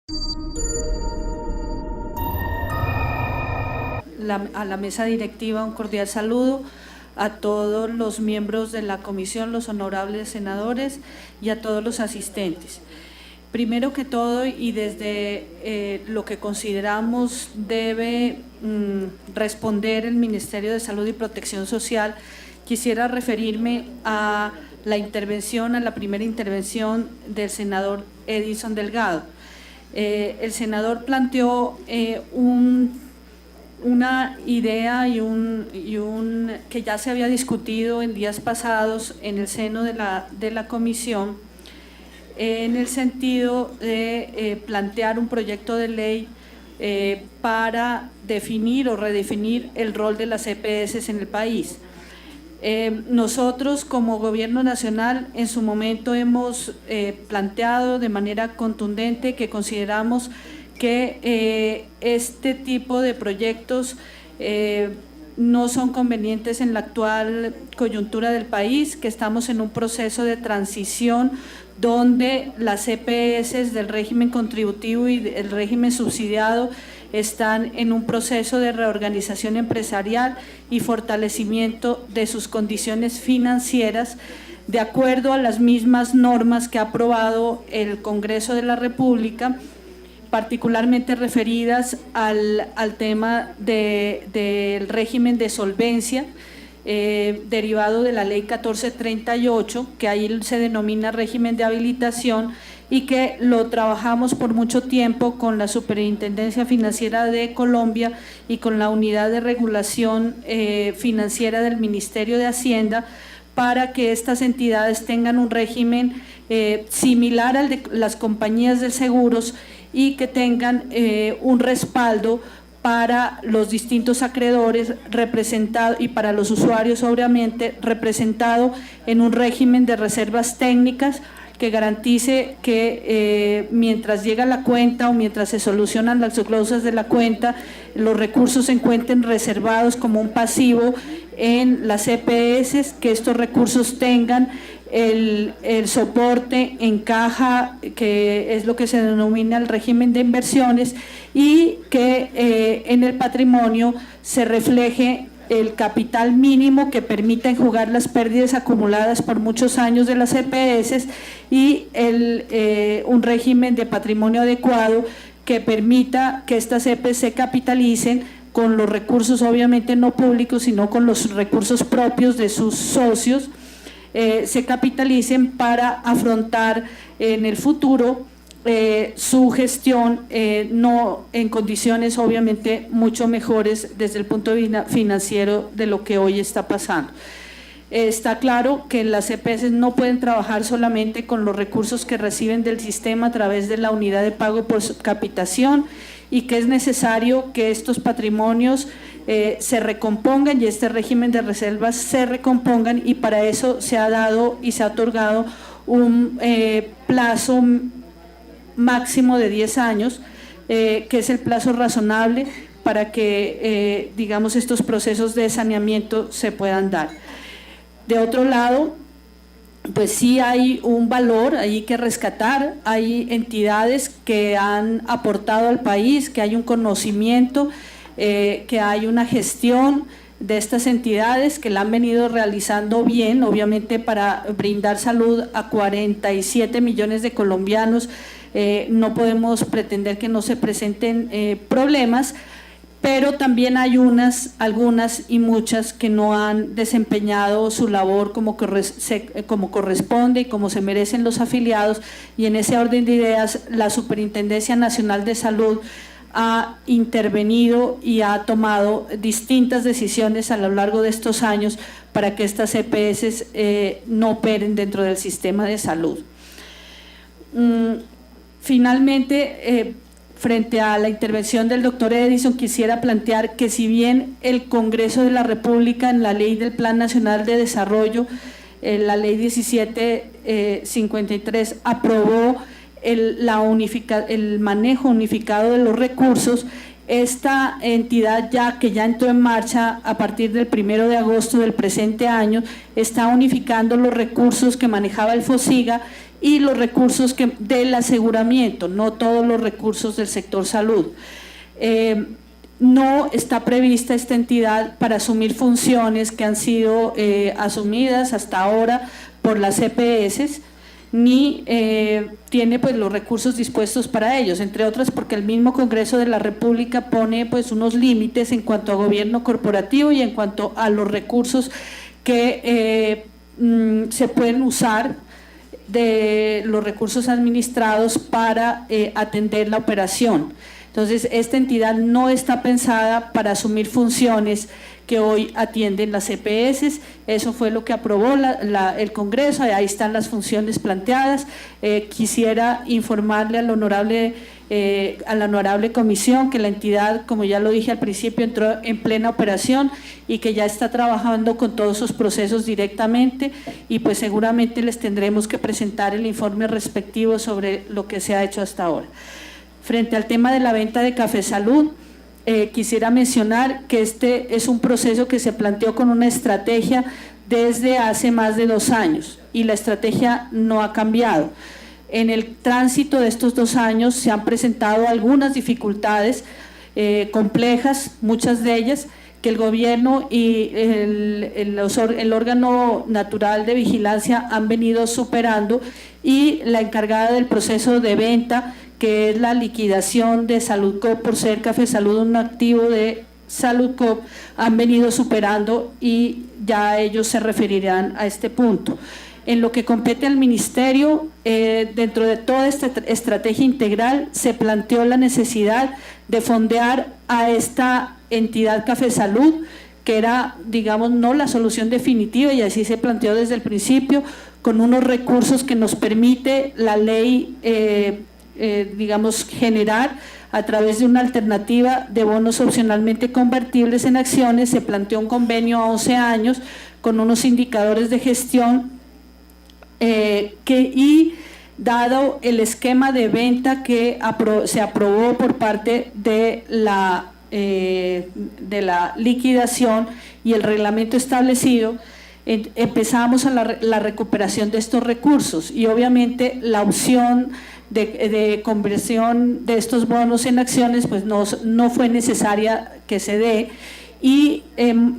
A la mesa directiva un cordial saludo, a todos los miembros de la comisión, los honorables senadores y a todos los asistentes. Primero que todo, y desde lo que consideramos debe responder el Ministerio de Salud y Protección Social, quisiera referirme a la primera intervención del senador Edison Delgado. El senador planteó una idea que ya se había discutido en días pasados en el seno de la comisión, en el sentido de plantear un proyecto de ley para definir o redefinir el rol de las EPS en el país. Nosotros como Gobierno Nacional en su momento hemos planteado de manera contundente que consideramos que este tipo de proyectos no son convenientes en la actual coyuntura del país, que estamos en un proceso de transición donde las EPS del régimen contributivo y del régimen subsidiado están en un proceso de reorganización empresarial y fortalecimiento de sus condiciones financieras de acuerdo a las mismas normas que ha aprobado el Congreso de la República, particularmente referidas al tema del régimen de solvencia derivado de la ley 1438, que ahí se denomina régimen de habilitación y que lo trabajamos por mucho tiempo con la Superintendencia Financiera de Colombia y con la Unidad de Regulación Financiera del Ministerio de Hacienda para que estas entidades tengan un régimen similar al de las compañías de seguros y que tengan un respaldo para los distintos acreedores representado y para los usuarios obviamente representado en un régimen de reservas técnicas que garantice que mientras llega la cuenta o mientras se solucionan las glosas de la cuenta, los recursos se encuentren reservados como un pasivo en las EPS, que estos recursos tengan el soporte en caja, que es lo que se denomina el régimen de inversiones, y que en el patrimonio se refleje el capital mínimo que permita enjugar las pérdidas acumuladas por muchos años de las EPS y un régimen de patrimonio adecuado que permita que estas EPS se capitalicen con los recursos obviamente no públicos, sino con los recursos propios de sus socios, se capitalicen para afrontar en el futuro su gestión no en condiciones obviamente mucho mejores desde el punto de vista financiero de lo que hoy está pasando. Está claro que las EPS no pueden trabajar solamente con los recursos que reciben del sistema a través de la unidad de pago por capitación y que es necesario que estos patrimonios se recompongan y este régimen de reservas se recompongan, y para eso se ha dado y se ha otorgado un plazo máximo de 10 años, que es el plazo razonable para que digamos estos procesos de saneamiento se puedan dar. De otro lado, pues sí hay un valor ahí que rescatar, hay entidades que han aportado al país, que hay un conocimiento, que hay una gestión de estas entidades que la han venido realizando bien, obviamente para brindar salud a 47 millones de colombianos. No podemos pretender que no se presenten problemas, pero también hay algunas y muchas que no han desempeñado su labor como corresponde y como se merecen los afiliados, y en ese orden de ideas la Superintendencia Nacional de Salud ha intervenido y ha tomado distintas decisiones a lo largo de estos años para que estas EPS no operen dentro del sistema de salud. Finalmente, frente a la intervención del doctor Edison, quisiera plantear que si bien el Congreso de la República en la Ley del Plan Nacional de Desarrollo, la Ley 1753, aprobó el manejo unificado de los recursos, esta entidad que ya entró en marcha a partir del 1 de agosto del presente año, está unificando los recursos que manejaba el FOSIGA y los recursos del aseguramiento, no todos los recursos del sector salud. No está prevista esta entidad para asumir funciones que han sido asumidas hasta ahora por las EPS, ni tiene pues los recursos dispuestos para ellos, entre otras porque el mismo Congreso de la República pone pues unos límites en cuanto a gobierno corporativo y en cuanto a los recursos que se pueden usar de los recursos administrados para atender la operación. Entonces, esta entidad no está pensada para asumir funciones que hoy atienden las EPS. Eso fue lo que aprobó el Congreso, ahí están las funciones planteadas. Quisiera informarle a la honorable comisión que la entidad, como ya lo dije al principio, entró en plena operación y que ya está trabajando con todos esos procesos directamente, y pues seguramente les tendremos que presentar el informe respectivo sobre lo que se ha hecho hasta ahora. Frente al tema de la venta de Café Salud, quisiera mencionar que este es un proceso que se planteó con una estrategia desde hace más de 2 años y la estrategia no ha cambiado. En el tránsito de estos 2 años se han presentado algunas dificultades complejas, muchas de ellas que el gobierno y el órgano natural de vigilancia han venido superando, y la encargada del proceso de venta, que es la liquidación de Saludcop por ser Café Salud un activo de Saludcop, han venido superando y ya ellos se referirán a este punto. En lo que compete al Ministerio, dentro de toda esta estrategia integral se planteó la necesidad de fondear a esta entidad Café Salud, que era, digamos, no la solución definitiva, y así se planteó desde el principio, con unos recursos que nos permite la ley digamos, generar a través de una alternativa de bonos opcionalmente convertibles en acciones. Se planteó un convenio a 11 años con unos indicadores de gestión y dado el esquema de venta que se aprobó por parte de la liquidación y el reglamento establecido, empezamos a la recuperación de estos recursos, y obviamente la opción de conversión de estos bonos en acciones pues no fue necesaria que se dé, y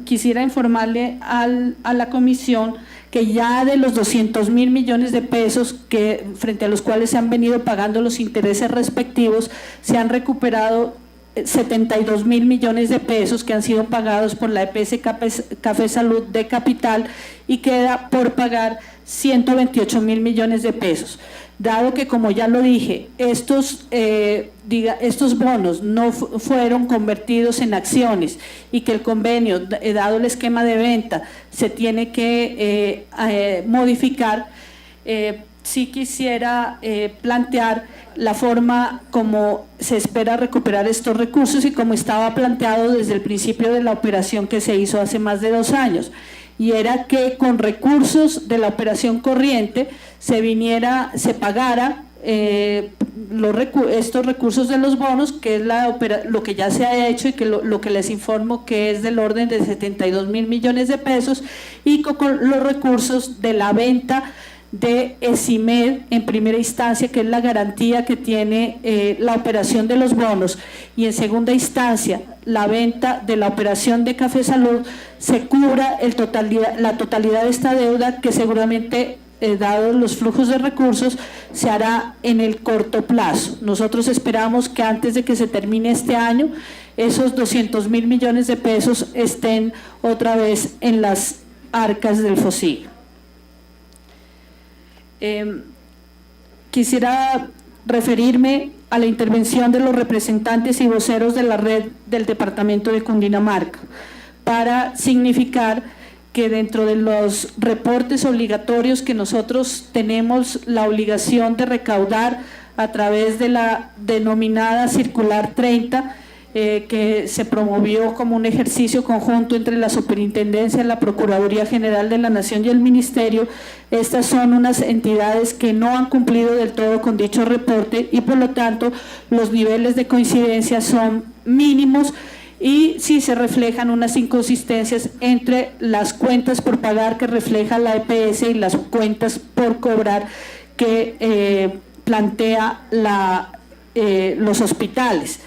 quisiera informarle a la comisión que ya de los 200.000 millones de pesos que frente a los cuales se han venido pagando los intereses respectivos, se han recuperado 72.000 millones de pesos que han sido pagados por la EPS Café Salud de capital, y queda por pagar 128.000 millones de pesos. Dado que, como ya lo dije, estos bonos no fueron convertidos en acciones y que el convenio, dado el esquema de venta, se tiene que modificar, sí quisiera plantear la forma como se espera recuperar estos recursos y como estaba planteado desde el principio de la operación que se hizo hace más de 2 años. Y era que con recursos de la operación corriente se pagara estos recursos de los bonos, que es lo que ya se ha hecho y que lo que les informo que es del orden de 72.000 millones de pesos, y con los recursos de la venta de ESIMED en primera instancia, que es la garantía que tiene la operación de los bonos, y en segunda instancia la venta de la operación de Café Salud, se cubra la totalidad de esta deuda, que seguramente, dados los flujos de recursos, se hará en el corto plazo. Nosotros esperamos que antes de que se termine este año, esos 200.000 millones de pesos estén otra vez en las arcas del FOSIG. Quisiera referirme a la intervención de los representantes y voceros de la red del departamento de Cundinamarca para significar que dentro de los reportes obligatorios que nosotros tenemos la obligación de recaudar a través de la denominada Circular 30, que se promovió como un ejercicio conjunto entre la Superintendencia, la Procuraduría General de la Nación y el Ministerio. Estas son unas entidades que no han cumplido del todo con dicho reporte, y por lo tanto los niveles de coincidencia son mínimos, y sí se reflejan unas inconsistencias entre las cuentas por pagar que refleja la EPS y las cuentas por cobrar que plantea los hospitales.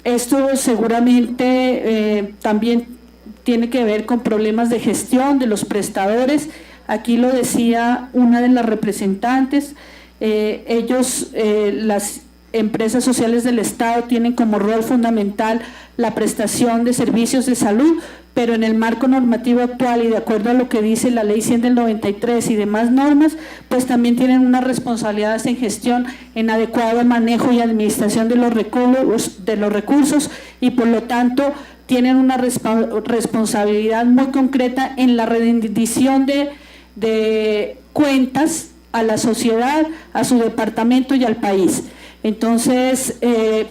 Esto seguramente también tiene que ver con problemas de gestión de los prestadores. Aquí lo decía una de las representantes, las empresas sociales del Estado tienen como rol fundamental la prestación de servicios de salud, pero en el marco normativo actual y de acuerdo a lo que dice la Ley 100 del 93 y demás normas, pues también tienen unas responsabilidades en gestión, en adecuado manejo y administración de los recursos y por lo tanto tienen una responsabilidad muy concreta en la rendición de cuentas a la sociedad, a su departamento y al país. Entonces,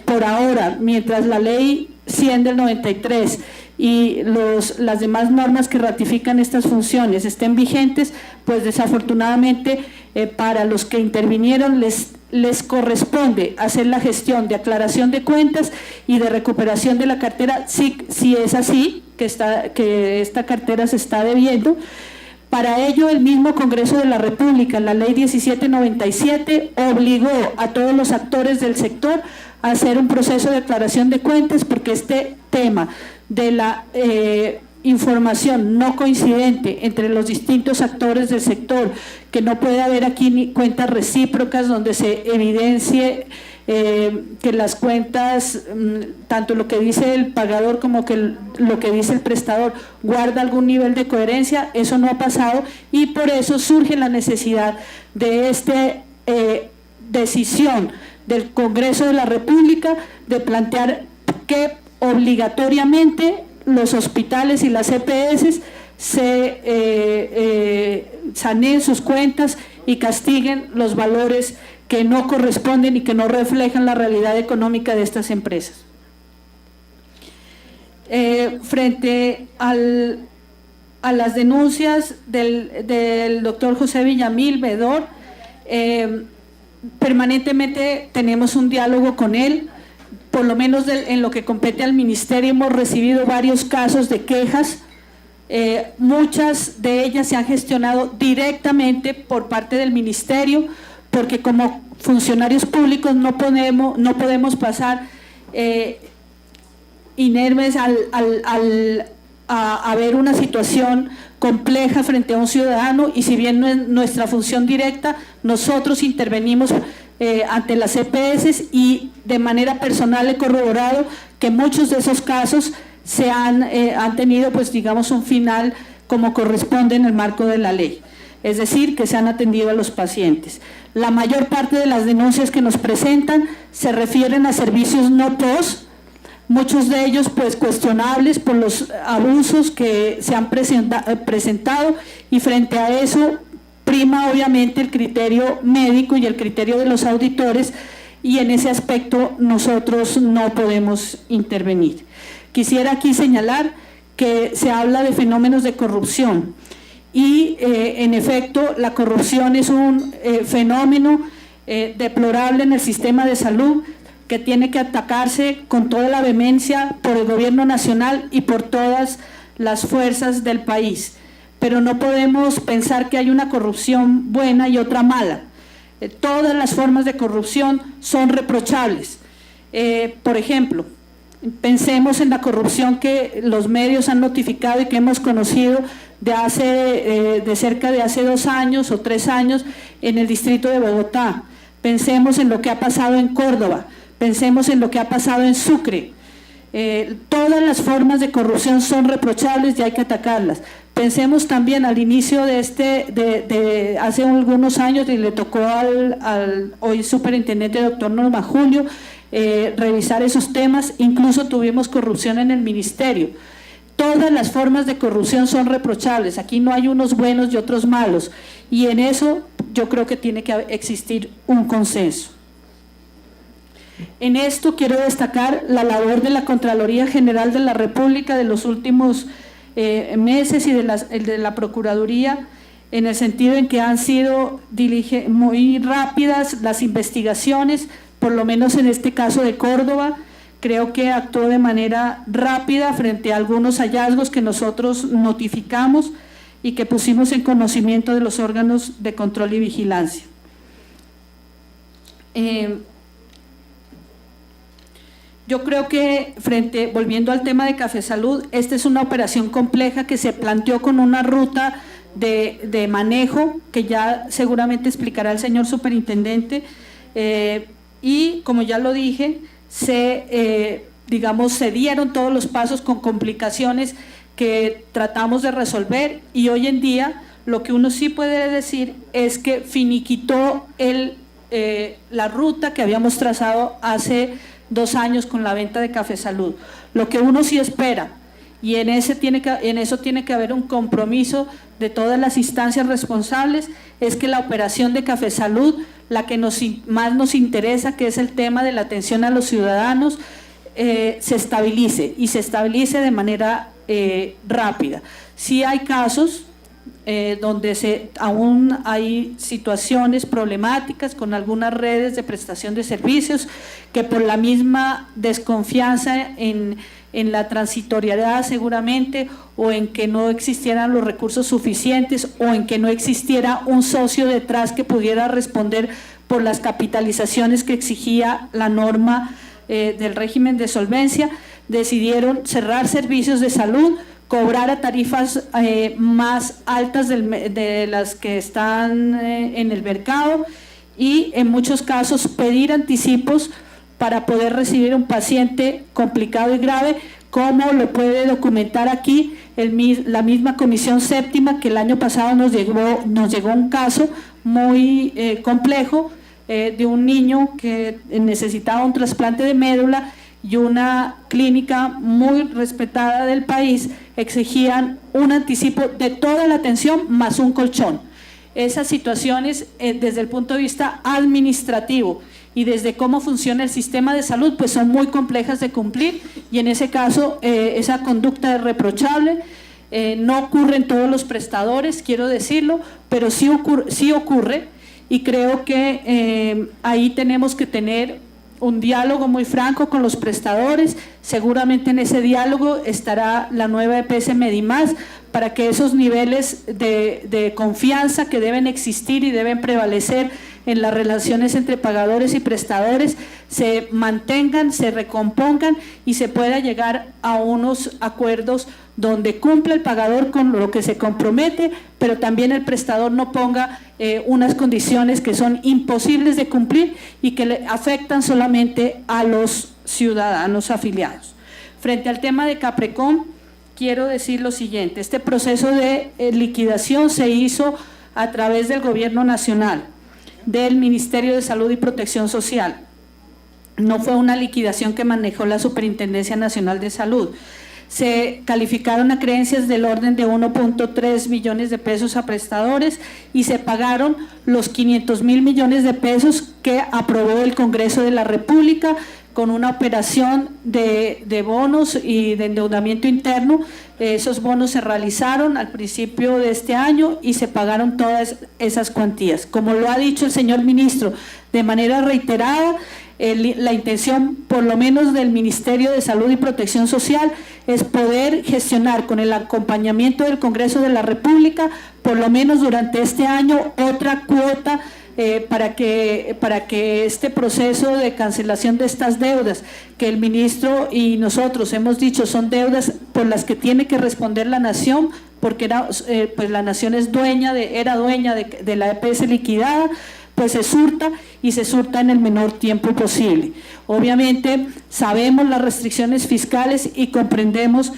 por ahora, mientras la Ley 100 del 93 y las demás normas que ratifican estas funciones estén vigentes, pues desafortunadamente para los que intervinieron les corresponde hacer la gestión de aclaración de cuentas y de recuperación de la cartera, si es así, que esta cartera se está debiendo. Para ello, el mismo Congreso de la República, en la Ley 1797, obligó a todos los actores del sector a hacer un proceso de aclaración de cuentas, porque este tema de la información no coincidente entre los distintos actores del sector, que no puede haber aquí ni cuentas recíprocas donde se evidencie que las cuentas, tanto lo que dice el pagador como que lo que dice el prestador, guarda algún nivel de coherencia. Eso no ha pasado y por eso surge la necesidad de esta decisión del Congreso de la República de plantear que obligatoriamente los hospitales y las EPS saneen sus cuentas y castiguen los valores que no corresponden y que no reflejan la realidad económica de estas empresas. Frente a las denuncias del doctor José Villamil, veedor, permanentemente tenemos un diálogo con él, por lo menos en lo que compete al ministerio hemos recibido varios casos de quejas, muchas de ellas se han gestionado directamente por parte del ministerio, porque como funcionarios públicos no podemos pasar inermes a ver una situación compleja frente a un ciudadano, y si bien no es nuestra función directa, nosotros intervenimos ante las EPS y de manera personal he corroborado que muchos de esos casos han tenido, pues digamos, un final como corresponde en el marco de la ley, es decir, que se han atendido a los pacientes. La mayor parte de las denuncias que nos presentan se refieren a servicios no POS, muchos de ellos pues cuestionables por los abusos que se han presentado, y frente a eso prima obviamente el criterio médico y el criterio de los auditores, y en ese aspecto nosotros no podemos intervenir. Quisiera aquí señalar que se habla de fenómenos de corrupción y en efecto la corrupción es un fenómeno deplorable en el sistema de salud, que tiene que atacarse con toda la vehemencia por el gobierno nacional y por todas las fuerzas del país. Pero no podemos pensar que hay una corrupción buena y otra mala. Todas las formas de corrupción son reprochables. Por ejemplo, pensemos en la corrupción que los medios han notificado y que hemos conocido de cerca de hace 2 años o 3 años en el distrito de Bogotá. Pensemos en lo que ha pasado en Córdoba. Pensemos en lo que ha pasado en Sucre. Todas las formas de corrupción son reprochables y hay que atacarlas. Pensemos también al inicio de hace algunos años, y le tocó al hoy superintendente doctor Norma Julio revisar esos temas. Incluso tuvimos corrupción en el ministerio. Todas las formas de corrupción son reprochables. Aquí no hay unos buenos y otros malos, y en eso yo creo que tiene que existir un consenso. En esto quiero destacar la labor de la Contraloría General de la República de los últimos meses y de la Procuraduría, en el sentido en que han sido muy rápidas las investigaciones, por lo menos en este caso de Córdoba. Creo que actuó de manera rápida frente a algunos hallazgos que nosotros notificamos. y que pusimos en conocimiento de los órganos de control y vigilancia. Yo creo que volviendo al tema de Café Salud, esta es una operación compleja que se planteó con una ruta de manejo que ya seguramente explicará el señor superintendente, y como ya lo dije, se dieron todos los pasos con complicaciones que tratamos de resolver, y hoy en día lo que uno sí puede decir es que finiquitó la ruta que habíamos trazado hace 2 años con la venta de Café Salud. Lo que uno sí espera, y en eso tiene que haber un compromiso de todas las instancias responsables, es que la operación de Café Salud, la que más nos interesa, que es el tema de la atención a los ciudadanos, se estabilice, y se estabilice de manera rápida. Sí hay casos donde aún hay situaciones problemáticas con algunas redes de prestación de servicios que por la misma desconfianza en la transitoriedad seguramente, o en que no existieran los recursos suficientes, o en que no existiera un socio detrás que pudiera responder por las capitalizaciones que exigía la norma del régimen de solvencia, decidieron cerrar servicios de salud, cobrar a tarifas más altas de las que están en el mercado, y en muchos casos pedir anticipos para poder recibir un paciente complicado y grave, como lo puede documentar aquí la misma Comisión Séptima, que el año pasado nos llegó un caso muy complejo de un niño que necesitaba un trasplante de médula, y una clínica muy respetada del país exigían un anticipo de toda la atención más un colchón. Esas situaciones desde el punto de vista administrativo y desde cómo funciona el sistema de salud, pues son muy complejas de cumplir, y en ese caso esa conducta es reprochable. No ocurre en todos los prestadores, quiero decirlo, pero sí ocurre, y creo que ahí tenemos que tener un diálogo muy franco con los prestadores. Seguramente en ese diálogo estará la nueva EPS Medimás, para que esos niveles de confianza que deben existir y deben prevalecer en las relaciones entre pagadores y prestadores se mantengan, se recompongan, y se pueda llegar a unos acuerdos donde cumpla el pagador con lo que se compromete, pero también el prestador no ponga unas condiciones que son imposibles de cumplir y que le afectan solamente a los ciudadanos afiliados. Frente al tema de Caprecom, quiero decir lo siguiente: este proceso de liquidación se hizo a través del Gobierno Nacional, del Ministerio de Salud y Protección Social. No fue una liquidación que manejó la Superintendencia Nacional de Salud. Se calificaron acreencias del orden de 1.3 millones de pesos a prestadores, y se pagaron los 500.000 millones de pesos que aprobó el Congreso de la República, con una operación de bonos y de endeudamiento interno. Esos bonos se realizaron al principio de este año y se pagaron todas esas cuantías. Como lo ha dicho el señor ministro de manera reiterada, la intención, por lo menos del Ministerio de Salud y Protección Social, es poder gestionar con el acompañamiento del Congreso de la República, por lo menos durante este año, otra cuota para que este proceso de cancelación de estas deudas, que el ministro y nosotros hemos dicho son deudas por las que tiene que responder la nación, porque pues la nación era dueña de la EPS liquidada, pues se surta, y se surta en el menor tiempo posible. Obviamente sabemos las restricciones fiscales y comprendemos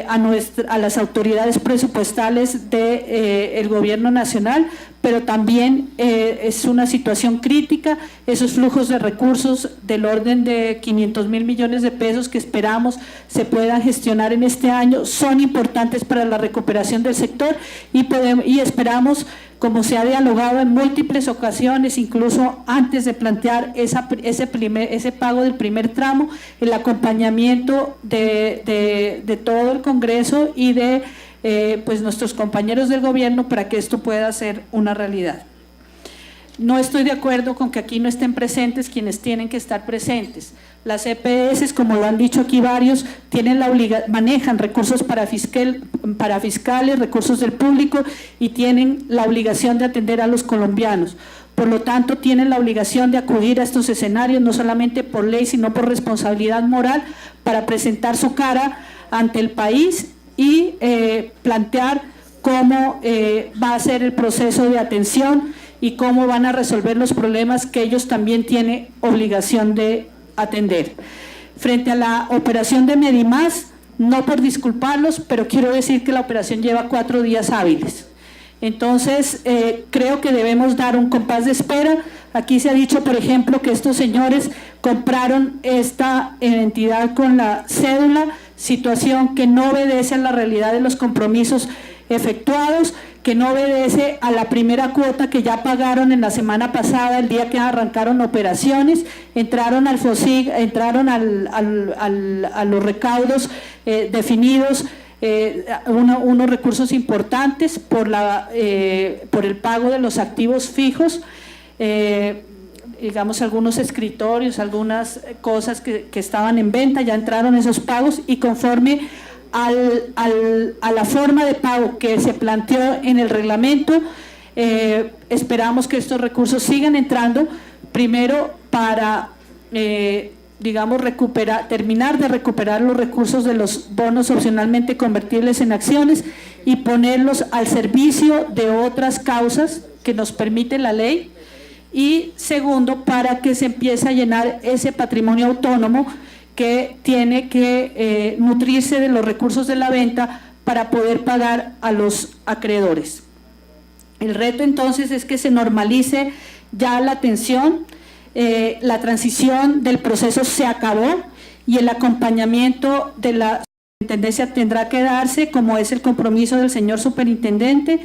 a las autoridades presupuestales del Gobierno Nacional, pero también es una situación crítica. Esos flujos de recursos del orden de 500.000 millones de pesos que esperamos se puedan gestionar en este año son importantes para la recuperación del sector, y esperamos, como se ha dialogado en múltiples ocasiones, incluso antes de plantear ese pago del primer tramo, el acompañamiento de todo el Congreso y de pues nuestros compañeros del gobierno, para que esto pueda ser una realidad. No estoy de acuerdo con que aquí no estén presentes quienes tienen que estar presentes. Las EPS, como lo han dicho aquí varios, manejan recursos para fiscales, recursos del público y tienen la obligación de atender a los colombianos. Por lo tanto, tienen la obligación de acudir a estos escenarios, no solamente por ley, sino por responsabilidad moral, para presentar su cara ante el país y plantear cómo va a ser el proceso de atención y cómo van a resolver los problemas que ellos también tienen obligación de atender. Frente a la operación de Medimás, no por disculparlos, pero quiero decir que la operación lleva 4 días hábiles. Entonces, creo que debemos dar un compás de espera. Aquí se ha dicho, por ejemplo, que estos señores compraron esta entidad con la cédula, situación que no obedece a la realidad de los compromisos efectuados, que no obedece a la primera cuota que ya pagaron en la semana pasada, el día que arrancaron operaciones, entraron al FOSIG, entraron a los recaudos definidos, unos recursos importantes por el pago de los activos fijos, digamos algunos escritorios, algunas cosas que estaban en venta, ya entraron esos pagos y conforme a la forma de pago que se planteó en el reglamento, esperamos que estos recursos sigan entrando, primero para digamos terminar de recuperar los recursos de los bonos opcionalmente convertibles en acciones y ponerlos al servicio de otras causas que nos permite la ley, y segundo para que se empiece a llenar ese patrimonio autónomo que tiene que nutrirse de los recursos de la venta para poder pagar a los acreedores. El reto entonces es que se normalice ya la atención, la transición del proceso se acabó y el acompañamiento de la superintendencia tendrá que darse, como es el compromiso del señor superintendente,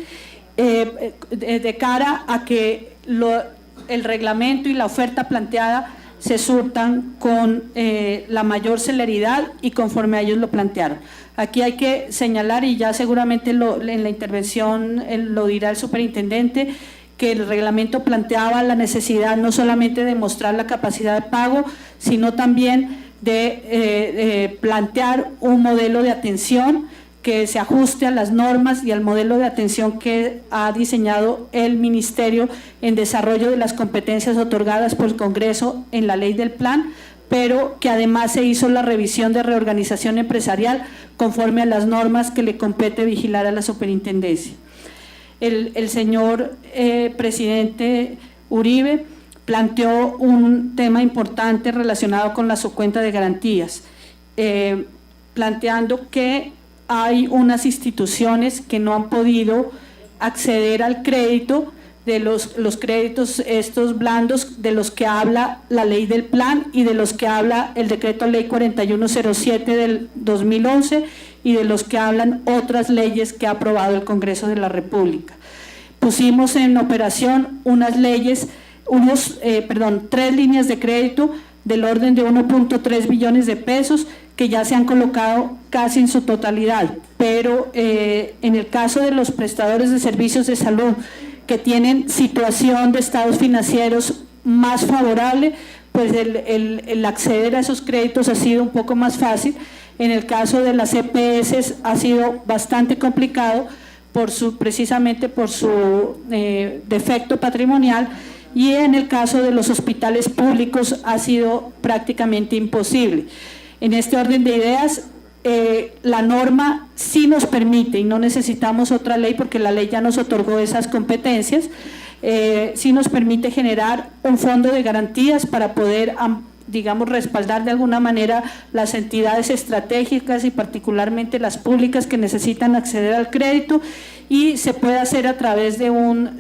de cara a que el reglamento y la oferta planteada se surtan con la mayor celeridad y conforme a ellos lo plantearon. Aquí hay que señalar, y ya seguramente en la intervención lo dirá el superintendente, que el reglamento planteaba la necesidad no solamente de mostrar la capacidad de pago, sino también de plantear un modelo de atención que se ajuste a las normas y al modelo de atención que ha diseñado el Ministerio en desarrollo de las competencias otorgadas por el Congreso en la ley del plan, pero que además se hizo la revisión de reorganización empresarial conforme a las normas que le compete vigilar a la superintendencia. El señor presidente Uribe planteó un tema importante relacionado con la subcuenta de garantías, planteando que hay unas instituciones que no han podido acceder al crédito, de los créditos estos blandos de los que habla la ley del plan y de los que habla el decreto ley 4107 del 2011 y de los que hablan otras leyes que ha aprobado el Congreso de la República. Pusimos en operación unas leyes, 3 líneas de crédito del orden de 1.3 billones de pesos que ya se han colocado casi en su totalidad, pero en el caso de los prestadores de servicios de salud que tienen situación de estados financieros más favorable, pues el acceder a esos créditos ha sido un poco más fácil. En el caso de las EPS ha sido bastante complicado precisamente por su defecto patrimonial, y en el caso de los hospitales públicos ha sido prácticamente imposible. En este orden de ideas, la norma sí nos permite, y no necesitamos otra ley porque la ley ya nos otorgó esas competencias, sí nos permite generar un fondo de garantías para poder, digamos, respaldar de alguna manera las entidades estratégicas y particularmente las públicas que necesitan acceder al crédito, y se puede hacer a través de un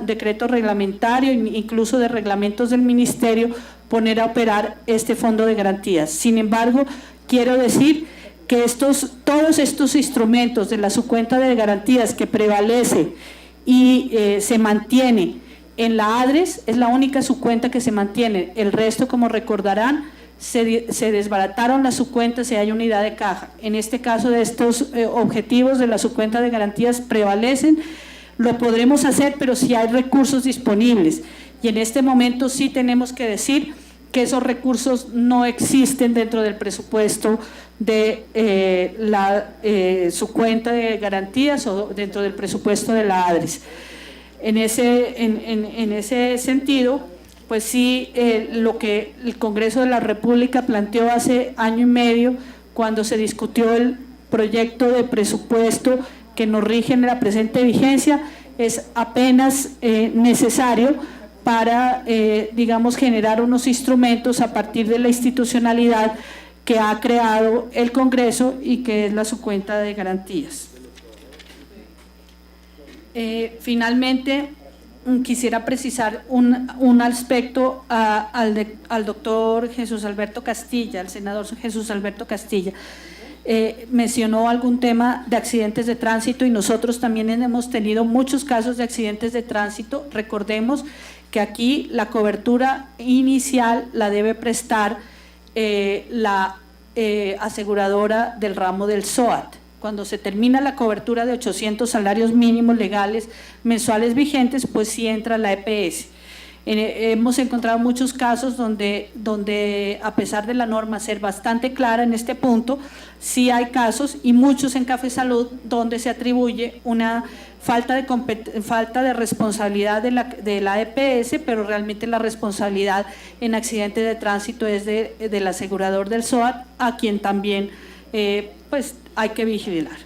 decreto reglamentario, incluso de reglamentos del Ministerio, poner a operar este fondo de garantías. Sin embargo, quiero decir que todos estos instrumentos de la subcuenta de garantías que prevalece y se mantiene en la ADRES, es la única subcuenta que se mantiene. El resto, como recordarán, se desbarataron las subcuentas y hay unidad de caja. En este caso, de estos objetivos de la subcuenta de garantías prevalecen lo podremos hacer, pero si hay recursos disponibles. Y en este momento sí tenemos que decir que esos recursos no existen dentro del presupuesto de su cuenta de garantías o dentro del presupuesto de la ADRES. En ese sentido, pues sí, lo que el Congreso de la República planteó hace año y medio, cuando se discutió el proyecto de presupuesto que nos rige en la presente vigencia, es apenas necesario para, digamos, generar unos instrumentos a partir de la institucionalidad que ha creado el Congreso y que es su cuenta de garantías. Finalmente, quisiera precisar un aspecto al doctor Jesús Alberto Castilla, al senador Jesús Alberto Castilla. Mencionó algún tema de accidentes de tránsito y nosotros también hemos tenido muchos casos de accidentes de tránsito. Recordemos que aquí la cobertura inicial la debe prestar la aseguradora del ramo del SOAT. Cuando se termina la cobertura de 800 salarios mínimos legales mensuales vigentes, pues sí entra la EPS. Hemos encontrado muchos casos donde a pesar de la norma ser bastante clara en este punto, sí hay casos y muchos en Café Salud donde se atribuye una falta de responsabilidad de la EPS, pero realmente la responsabilidad en accidentes de tránsito es del asegurador del SOAT, a quien también pues hay que vigilar.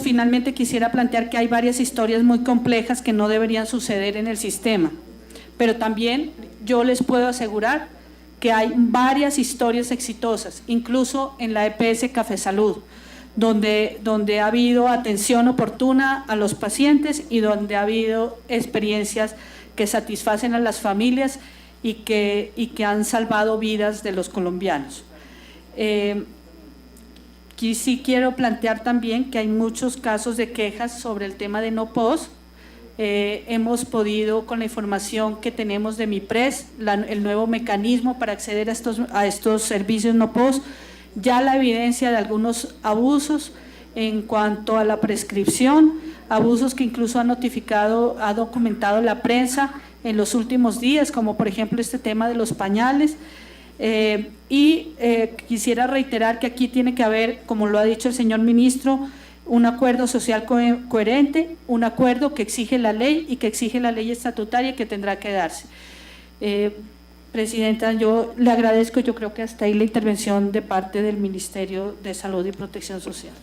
Finalmente quisiera plantear que hay varias historias muy complejas que no deberían suceder en el sistema, pero también yo les puedo asegurar que hay varias historias exitosas, incluso en la EPS Café Salud, donde ha habido atención oportuna a los pacientes y donde ha habido experiencias que satisfacen a las familias y que han salvado vidas de los colombianos. Aquí sí quiero plantear también que hay muchos casos de quejas sobre el tema de no POS. Hemos podido, con la información que tenemos de MIPRES, el nuevo mecanismo para acceder a estos servicios no POS, ya la evidencia de algunos abusos en cuanto a la prescripción, abusos que incluso ha documentado la prensa en los últimos días, como por ejemplo este tema de los pañales. Quisiera reiterar que aquí tiene que haber, como lo ha dicho el señor ministro, un acuerdo social coherente, un acuerdo que exige la ley y que exige la ley estatutaria que tendrá que darse. Presidenta, yo le agradezco, yo creo que hasta ahí la intervención de parte del Ministerio de Salud y Protección Social.